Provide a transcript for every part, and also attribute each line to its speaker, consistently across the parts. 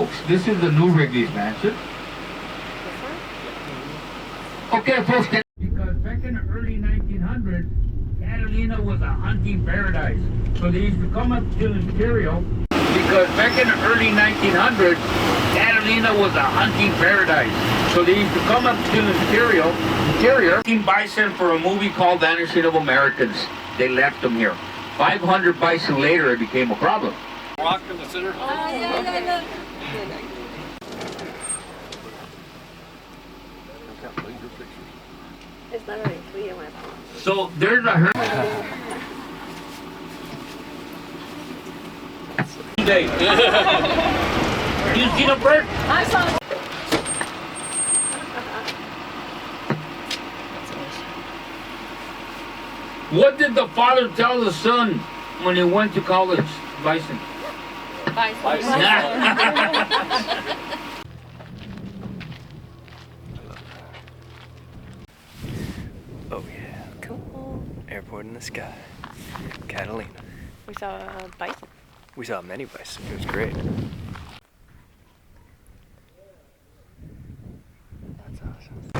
Speaker 1: folks, this is the new Wrigley's Mansion. Okay, folks, because back in the early 1900s, Catalina was a hunting paradise. So they used to come up to Ontario. Because back in the early 1900s, Catalina was a hunting paradise. So they used to come up to Ontario, hunting bison for a movie called Vanishing of Americans. They left them here. 500 bison later, it became a problem.
Speaker 2: Rock in the center.
Speaker 3: Yeah. It's not really clear when I put it.
Speaker 1: So there's a herd. You see the bird?
Speaker 3: I saw it.
Speaker 1: What did the father tell the son when he went to college? Bison.
Speaker 3: Bison.
Speaker 4: Oh yeah.
Speaker 3: Cool.
Speaker 4: Airport in the sky. Catalina.
Speaker 3: We saw a bison.
Speaker 4: We saw many bison. It was great. That's awesome.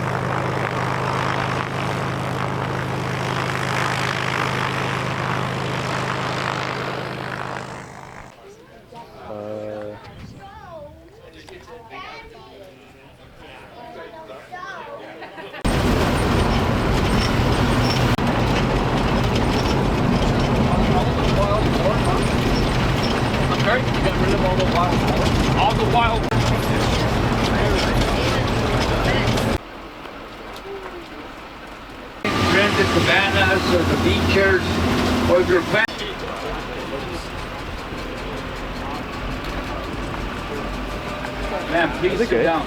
Speaker 1: All the wild. Rent the cabanas or the beach chairs, or if you're Ma'am, please sit down.